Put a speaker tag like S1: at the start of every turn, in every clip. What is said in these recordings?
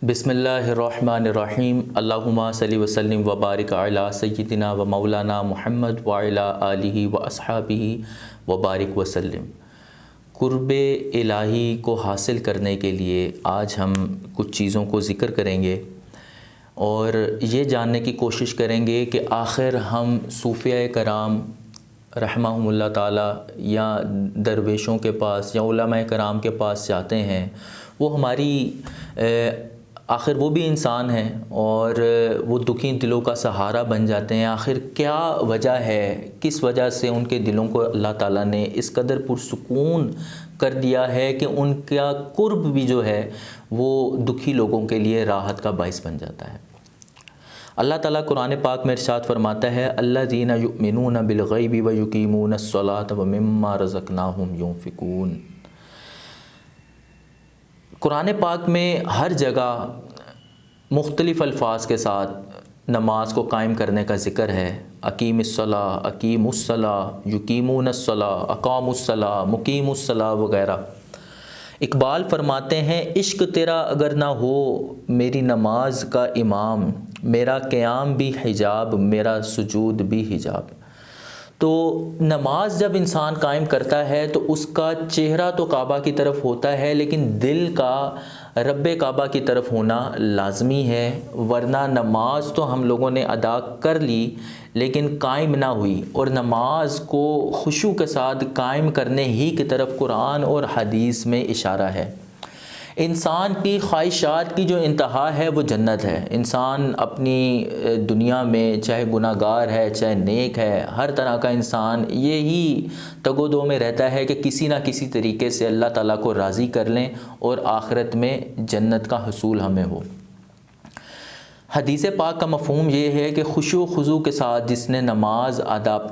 S1: بسم اللہ الرحمن الرحیم اللہم صلی وسلم وبارک علی سیدنا و مولانا محمد وعلی آلہ و اصحابہ وبارک وسلم۔ قرب الہی کو حاصل کرنے کے لیے آج ہم کچھ چیزوں کو ذکر کریں گے اور یہ جاننے کی کوشش کریں گے کہ آخر ہم صوفیاء کرام رحمہم اللہ تعالیٰ یا درویشوں کے پاس یا علماء کرام کے پاس جاتے ہیں، وہ ہماری آخر وہ بھی انسان ہیں اور وہ دکھی دلوں کا سہارا بن جاتے ہیں۔ آخر کیا وجہ ہے، کس وجہ سے ان کے دلوں کو اللہ تعالیٰ نے اس قدر پرسکون کر دیا ہے کہ ان کا قرب بھی جو ہے وہ دکھی لوگوں کے لیے راحت کا باعث بن جاتا ہے۔ اللہ تعالیٰ قرآن پاک میں ارشاد فرماتا ہے الذین یؤمنون بالغیب ویقیمون الصلاۃ ومما رزقناہم ینفقون۔ قرآن پاک میں ہر جگہ مختلف الفاظ کے ساتھ نماز کو قائم کرنے کا ذکر ہے۔ اقیم الصلاۃ، اقیم الصلاۃ، یقیمون الصلاۃ، اقاموا الصلاۃ، مقیم الصلاۃ وغیرہ۔ اقبال فرماتے ہیں عشق تیرا اگر نہ ہو میری نماز کا امام، میرا قیام بھی حجاب، میرا سجود بھی حجاب۔ تو نماز جب انسان قائم کرتا ہے تو اس کا چہرہ تو کعبہ کی طرف ہوتا ہے، لیکن دل کا رب کعبہ کی طرف ہونا لازمی ہے، ورنہ نماز تو ہم لوگوں نے ادا کر لی لیکن قائم نہ ہوئی۔ اور نماز کو خشوع کے ساتھ قائم کرنے ہی کی طرف قرآن اور حدیث میں اشارہ ہے۔ انسان کی خواہشات کی جو انتہا ہے وہ جنت ہے۔ انسان اپنی دنیا میں چاہے گناہ گار ہے چاہے نیک ہے، ہر طرح کا انسان یہی تگ و دو میں رہتا ہے کہ کسی نہ کسی طریقے سے اللہ تعالیٰ کو راضی کر لیں اور آخرت میں جنت کا حصول ہمیں ہو۔ حدیث پاک کا مفہوم یہ ہے کہ خشوع و خضوع کے ساتھ جس نے نماز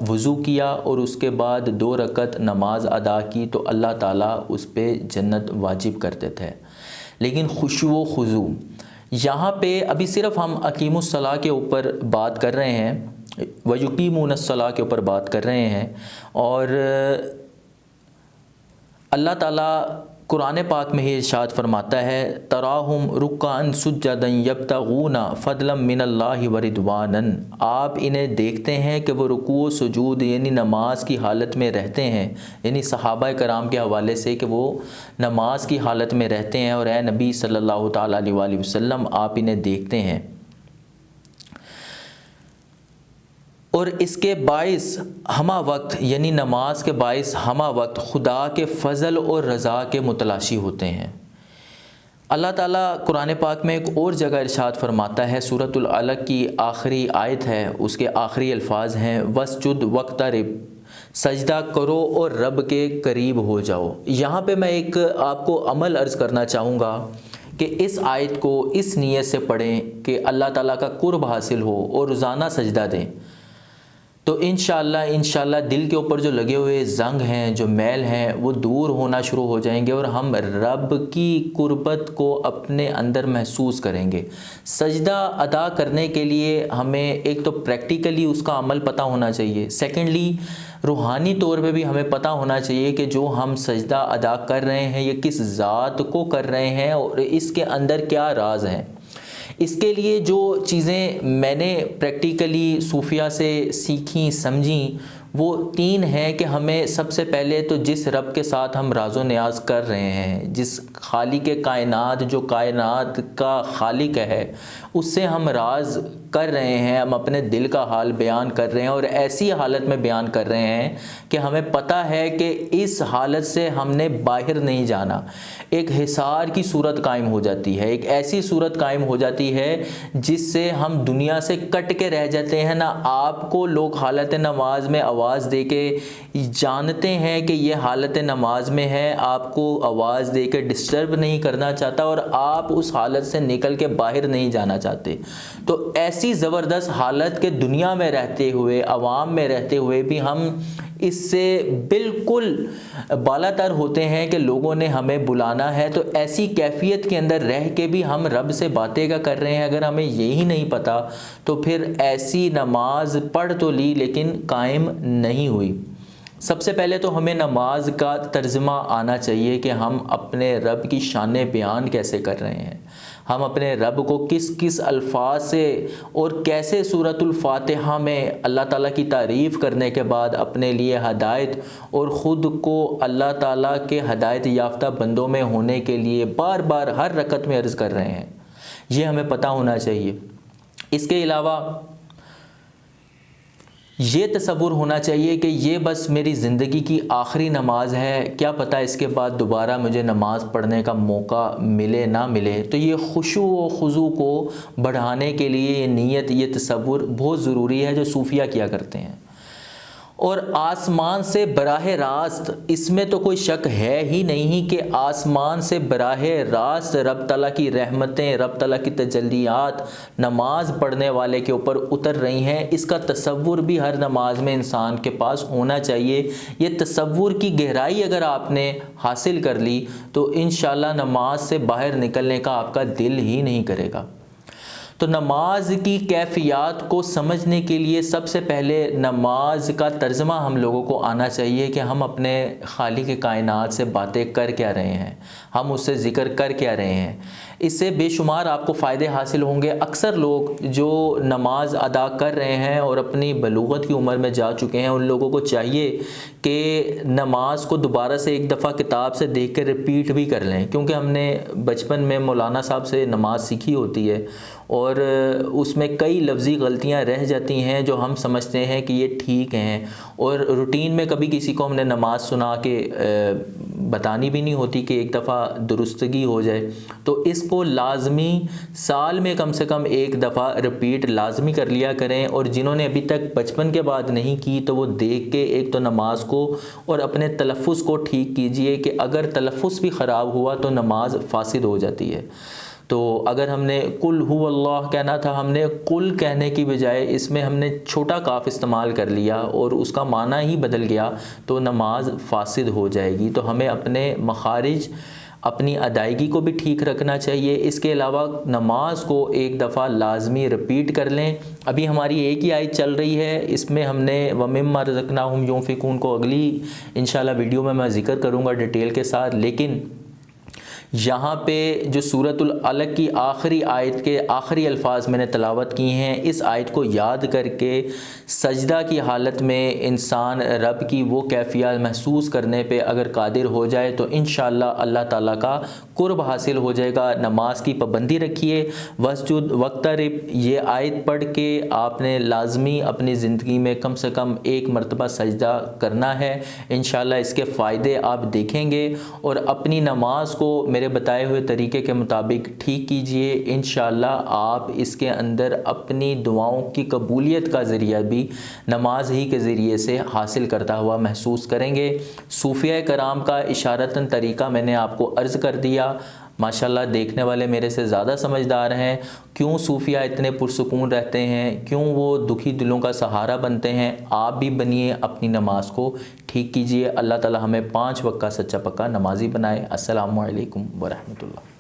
S1: وضو کیا اور اس کے بعد 2 رکعت نماز ادا کی تو اللہ تعالیٰ اس پہ جنت واجب کرتے تھے۔ لیکن خشوع و خضوع یہاں پہ ابھی صرف ہم اقیم الصلاۃ کے اوپر بات کر رہے ہیں، ویقیمون الصلاۃ کے اوپر بات کر رہے ہیں، اور اللہ تعالیٰ قرآن پاک میں ہی ارشاد فرماتا ہے تراہم رکعا سجدا یبتغون فضلا من اللہ ورضوانا۔ آپ انہیں دیکھتے ہیں کہ وہ رکوع و سجود یعنی نماز کی حالت میں رہتے ہیں، یعنی صحابہ کرام کے حوالے سے کہ وہ نماز کی حالت میں رہتے ہیں، اور اے نبی صلی اللہ تعالیٰ علیہ وآلہ وسلم آپ انہیں دیکھتے ہیں۔ اور اس کے باعث ہمہ وقت یعنی نماز کے باعث ہمہ وقت خدا کے فضل اور رضا کے متلاشی ہوتے ہیں۔ اللہ تعالیٰ قرآن پاک میں ایک اور جگہ ارشاد فرماتا ہے، سورۃ العلق کی آخری آیت ہے، اس کے آخری الفاظ ہیں وَاسْجُدْ وَاقْتَرِب، سجدہ کرو اور رب کے قریب ہو جاؤ۔ یہاں پہ میں ایک آپ کو عمل عرض کرنا چاہوں گا کہ اس آیت کو اس نیت سے پڑھیں کہ اللہ تعالیٰ کا قرب حاصل ہو اور روزانہ سجدہ دیں، تو انشاءاللہ دل کے اوپر جو لگے ہوئے زنگ ہیں، جو میل ہیں، وہ دور ہونا شروع ہو جائیں گے اور ہم رب کی قربت کو اپنے اندر محسوس کریں گے۔ سجدہ ادا کرنے کے لیے ہمیں ایک تو پریکٹیکلی اس کا عمل پتہ ہونا چاہیے، سیکنڈلی روحانی طور پہ بھی ہمیں پتہ ہونا چاہیے کہ جو ہم سجدہ ادا کر رہے ہیں یہ کس ذات کو کر رہے ہیں اور اس کے اندر کیا راز ہیں۔ اس کے لیے جو چیزیں میں نے پریکٹیکلی صوفیہ سے سیکھیں سمجھیں وہ 3 ہیں کہ ہمیں سب سے پہلے تو جس رب کے ساتھ ہم راز و نیاز کر رہے ہیں، جس خالق کائنات جو کائنات کا خالق ہے، اس سے ہم راز کر رہے ہیں، ہم اپنے دل کا حال بیان کر رہے ہیں اور ایسی حالت میں بیان کر رہے ہیں کہ ہمیں پتہ ہے کہ اس حالت سے ہم نے باہر نہیں جانا۔ ایک حصار کی صورت قائم ہو جاتی ہے، ایک ایسی صورت قائم ہو جاتی ہے جس سے ہم دنیا سے کٹ کے رہ جاتے ہیں۔ نہ آپ کو لوگ حالت نماز میں آواز دے کے جانتے ہیں کہ یہ حالت نماز میں ہے، آپ کو آواز دے کے ڈسٹرب نہیں کرنا چاہتا اور آپ اس حالت سے نکل کے باہر نہیں جانا چاہتے۔ تو ایسی زبردست حالت کے دنیا میں رہتے ہوئے، عوام میں رہتے ہوئے بھی ہم اس سے بالکل بالا تر ہوتے ہیں کہ لوگوں نے ہمیں بلانا ہے، تو ایسی کیفیت کے اندر رہ کے بھی ہم رب سے باتیں کر رہے ہیں۔ اگر ہمیں یہی نہیں پتہ تو پھر ایسی نماز پڑھ تو لی لیکن قائم نہیں ہوئی۔ سب سے پہلے تو ہمیں نماز کا ترجمہ آنا چاہیے کہ ہم اپنے رب کی شان بیان کیسے کر رہے ہیں، ہم اپنے رب کو کس کس الفاظ سے اور کیسے سورۃ الفاتحہ میں اللہ تعالیٰ کی تعریف کرنے کے بعد اپنے لیے ہدایت اور خود کو اللہ تعالیٰ کے ہدایت یافتہ بندوں میں ہونے کے لیے بار بار ہر رکعت میں عرض کر رہے ہیں، یہ ہمیں پتہ ہونا چاہیے۔ اس کے علاوہ یہ تصور ہونا چاہیے کہ یہ بس میری زندگی کی آخری نماز ہے، کیا پتہ اس کے بعد دوبارہ مجھے نماز پڑھنے کا موقع ملے نہ ملے۔ تو یہ خشوع و خضوع کو بڑھانے کے لیے یہ نیت، یہ تصور بہت ضروری ہے جو صوفیہ کیا کرتے ہیں۔ اور آسمان سے براہ راست، اس میں تو کوئی شک ہے ہی نہیں کہ آسمان سے براہ راست رب تعالیٰ کی رحمتیں، رب تعالیٰ کی تجلیات نماز پڑھنے والے کے اوپر اتر رہی ہیں۔ اس کا تصور بھی ہر نماز میں انسان کے پاس ہونا چاہیے۔ یہ تصور کی گہرائی اگر آپ نے حاصل کر لی تو انشاءاللہ نماز سے باہر نکلنے کا آپ کا دل ہی نہیں کرے گا۔ تو نماز کی کیفیات کو سمجھنے کے لیے سب سے پہلے نماز کا ترجمہ ہم لوگوں کو آنا چاہیے کہ ہم اپنے خالق کائنات سے باتیں کر کیا رہے ہیں، ہم اس سے ذکر کر کیا رہے ہیں۔ اس سے بے شمار آپ کو فائدے حاصل ہوں گے۔ اکثر لوگ جو نماز ادا کر رہے ہیں اور اپنی بلوغت کی عمر میں جا چکے ہیں، ان لوگوں کو چاہیے کہ نماز کو دوبارہ سے ایک دفعہ کتاب سے دیکھ کے ریپیٹ بھی کر لیں، کیونکہ ہم نے بچپن میں مولانا صاحب سے نماز سیکھی ہوتی ہے اور اس میں کئی لفظی غلطیاں رہ جاتی ہیں جو ہم سمجھتے ہیں کہ یہ ٹھیک ہیں، اور روٹین میں کبھی کسی کو ہم نے نماز سنا کے بتانی بھی نہیں ہوتی کہ ایک دفعہ درستگی ہو جائے۔ تو اس کو لازمی سال میں کم سے کم ایک دفعہ رپیٹ لازمی کر لیا کریں، اور جنہوں نے ابھی تک بچپن کے بعد نہیں کی تو وہ دیکھ کے ایک تو نماز کو اور اپنے تلفظ کو ٹھیک کیجئے کہ اگر تلفظ بھی خراب ہوا تو نماز فاسد ہو جاتی ہے۔ تو اگر ہم نے قل هو اللہ کہنا تھا، ہم نے قل کہنے کی بجائے اس میں ہم نے چھوٹا کاف استعمال کر لیا اور اس کا معنی ہی بدل گیا تو نماز فاسد ہو جائے گی۔ تو ہمیں اپنے مخارج، اپنی ادائیگی کو بھی ٹھیک رکھنا چاہیے۔ اس کے علاوہ نماز کو ایک دفعہ لازمی رپیٹ کر لیں۔ ابھی ہماری ایک ہی آیت چل رہی ہے، اس میں ہم نے وَمِمَّا رَزَقْنَاهُمْ يُنْفِقُونَ کو اگلی انشاءاللہ ویڈیو میں ذکر کروں گا ڈیٹیل کے ساتھ، لیکن یہاں پہ جو سورۃ العلق کی آخری آیت کے آخری الفاظ میں نے تلاوت کی ہیں، اس آیت کو یاد کر کے سجدہ کی حالت میں انسان رب کی وہ کیفیت محسوس کرنے پہ اگر قادر ہو جائے تو انشاءاللہ اللہ تعالیٰ کا قرب حاصل ہو جائے گا۔ نماز کی پابندی رکھیے۔ وسجد وقترب، یہ آیت پڑھ کے آپ نے لازمی اپنی زندگی میں کم سے کم ایک مرتبہ سجدہ کرنا ہے۔ انشاءاللہ اس کے فائدے آپ دیکھیں گے، اور اپنی نماز کو میرے بتائے ہوئے طریقے کے مطابق ٹھیک کیجئے۔ انشاءاللہ آپ اس کے اندر اپنی دعاؤں کی قبولیت کا ذریعہ بھی نماز ہی کے ذریعے سے حاصل کرتا ہوا محسوس کریں گے۔ صوفیہ کرام کا اشارتاً طریقہ میں نے آپ کو عرض کر دیا۔ ماشاءاللہ دیکھنے والے میرے سے زیادہ سمجھدار ہیں۔ کیوں صوفیہ اتنے پرسکون رہتے ہیں، کیوں وہ دکھی دلوں کا سہارا بنتے ہیں، آپ بھی بنیے، اپنی نماز کو ٹھیک کیجئے۔ اللہ تعالی ہمیں 5 وقت کا سچا پکا نمازی بنائے۔ السلام علیکم ورحمۃ اللہ۔